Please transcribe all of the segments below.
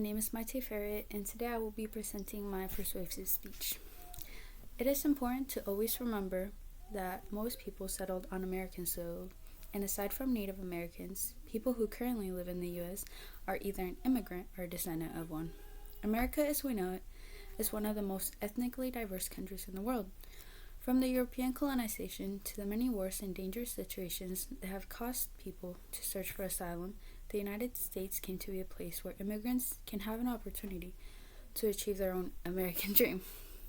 my name is Maite Ferret, and today I will be presenting my persuasive speech. It is important to always remember that most people settled on American soil, and aside from Native Americans, people who currently live in the U.S. are either an immigrant or a descendant of one. America, as we know it, is one of the most ethnically diverse countries in the world. From the European colonization to the many wars and dangerous situations that have caused people to search for asylum, the United States came to be a place where immigrants can have an opportunity to achieve their own American dream.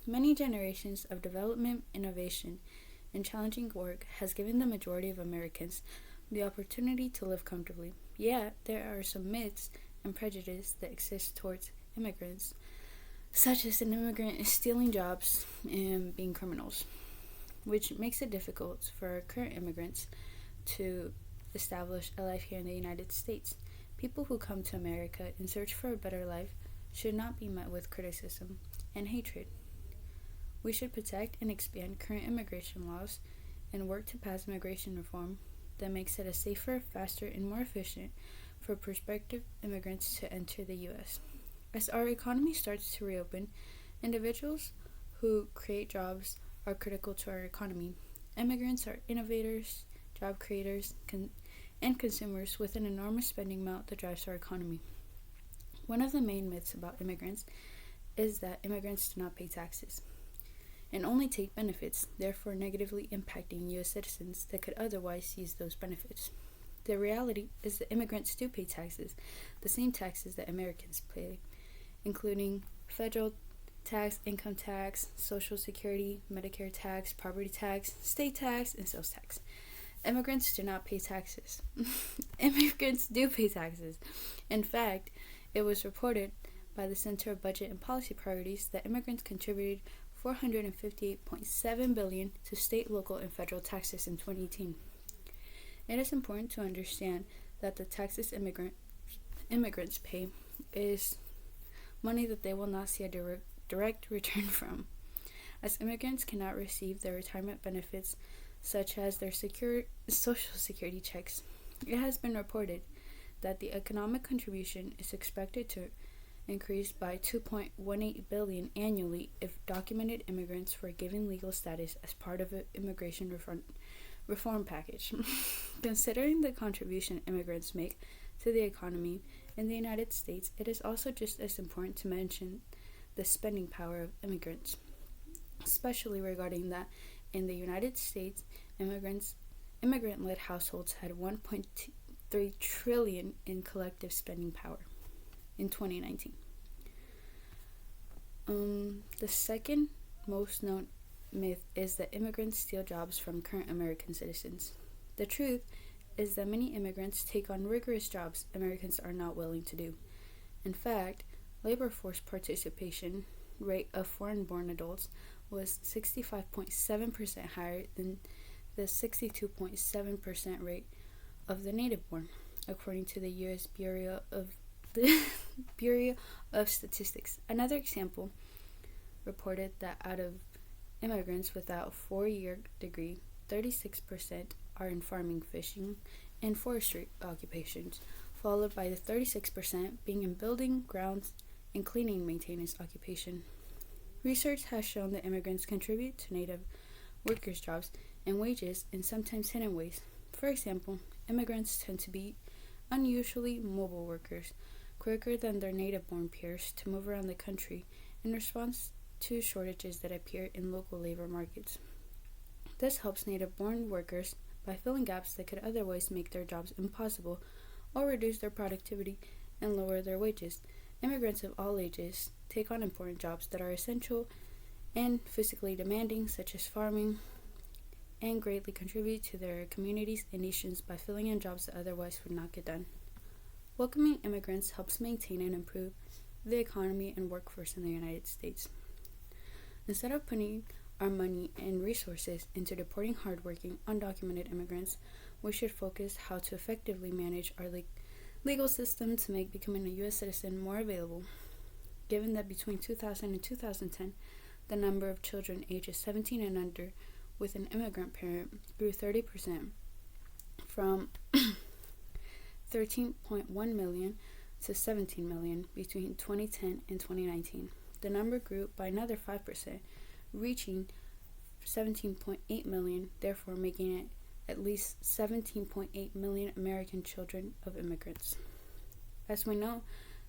Many generations of development, innovation, and challenging work has given the majority of Americans the opportunity to live comfortably. Yet, there are some myths and prejudices that exist towards immigrants, such as an immigrant is stealing jobs and being criminals, which makes it difficult for current immigrants to establish a life here in the United States. People who come to America in search for a better life should not be met with criticism and hatred. We should protect and expand current immigration laws and work to pass immigration reform that makes it a safer, faster, and more efficient for prospective immigrants to enter the U.S. As our economy starts to reopen, individuals who create jobs are critical to our economy. Immigrants are innovators, job creators, and consumers with an enormous spending amount that drives our economy. One of the main myths about immigrants is that immigrants do not pay taxes and only take benefits, therefore negatively impacting U.S. citizens that could otherwise use those benefits. The reality is that immigrants do pay taxes, the same taxes that Americans pay, including federal tax, income tax, Social Security, Medicare tax, property tax, state tax, and sales tax. Immigrants do not pay taxes. Immigrants do pay taxes. In fact, it was reported by the Center of Budget and Policy Priorities that immigrants contributed $458.7 billion to state, local, and federal taxes in 2018. It is important to understand that the taxes immigrants pay is money that they will not see a direct return from, as immigrants cannot receive their retirement benefits such as their Social Security checks. It has been reported that the economic contribution is expected to increase by $2.18 billion annually if documented immigrants were given legal status as part of an immigration reform package. Considering the contribution immigrants make to the economy in the United States, it is also just as important to mention the spending power of immigrants, especially regarding that in the United States, immigrant-led households had $1.3 trillion in collective spending power in 2019. The second most known myth is that immigrants steal jobs from current American citizens. The truth is that many immigrants take on rigorous jobs Americans are not willing to do. In fact, labor force participation rate of foreign-born adults was 65.7% higher than the 62.7% rate of the native-born, according to the U.S. Bureau of Statistics. Another example reported that out of immigrants without a 4-year degree, 36% are in farming, fishing, and forestry occupations, followed by the 36% being in building, grounds, and cleaning and maintenance occupation. Research has shown that immigrants contribute to native workers' jobs and wages in sometimes hidden ways. For example, immigrants tend to be unusually mobile workers, quicker than their native-born peers to move around the country in response to shortages that appear in local labor markets. This helps native-born workers by filling gaps that could otherwise make their jobs impossible or reduce their productivity and lower their wages. Immigrants of all ages take on important jobs that are essential and physically demanding, such as farming, and greatly contribute to their communities and nations by filling in jobs that otherwise would not get done. Welcoming immigrants helps maintain and improve the economy and workforce in the United States. Instead of putting our money and resources into deporting hardworking, undocumented immigrants, we should focus how to effectively manage our legal system to make becoming a U.S. citizen more available. Given that between 2000 and 2010, the number of children ages 17 and under with an immigrant parent grew 30%, from 13.1 million to 17 million between 2010 and 2019. The number grew by another 5%, reaching 17.8 million, therefore making it at least 17.8 million American children of immigrants. As we know,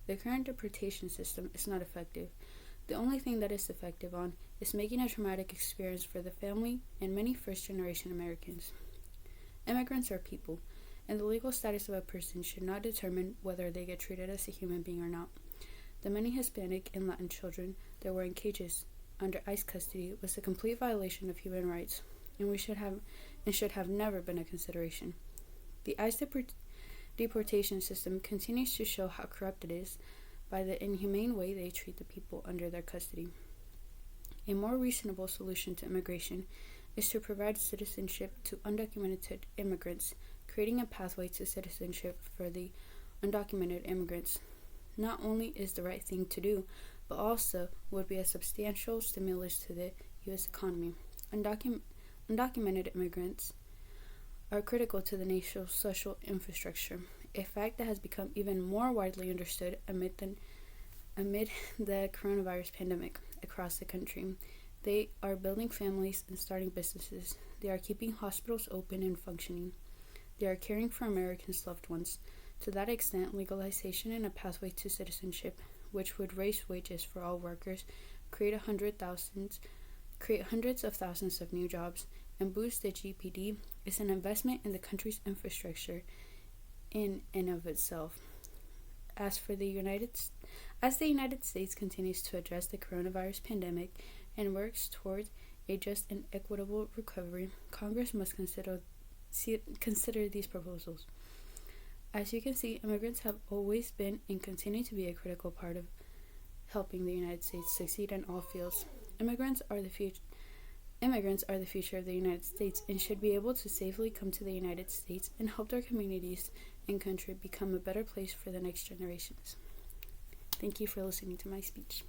the current deportation system is not effective. The only thing that is effective on is making a traumatic experience for the family and many first-generation Americans. Immigrants are people, and the legal status of a person should not determine whether they get treated as a human being or not. The many Hispanic and Latin children that were in cages under ICE custody was a complete violation of human rights, and should have never been a consideration. The ICE deportation system continues to show how corrupt it is by the inhumane way they treat the people under their custody. A more reasonable solution to immigration is to provide citizenship to undocumented immigrants, creating a pathway to citizenship for the undocumented immigrants. Not only is the right thing to do, but also would be a substantial stimulus to the U.S. economy. Undocumented immigrants are critical to the nation's social infrastructure, a fact that has become even more widely understood amid the coronavirus pandemic across the country. They are building families and starting businesses. They are keeping hospitals open and functioning. They are caring for Americans' loved ones. To that extent, legalization and a pathway to citizenship, which would raise wages for all workers, create hundreds of thousands of new jobs, and boost the GDP, is an investment in the country's infrastructure in and of itself. As the United States continues to address the coronavirus pandemic and works towards a just and equitable recovery, Congress must consider these proposals. As you can see, immigrants have always been and continue to be a critical part of helping the United States succeed in all fields. Immigrants are the future of the United States and should be able to safely come to the United States and help their communities and country become a better place for the next generations. Thank you for listening to my speech.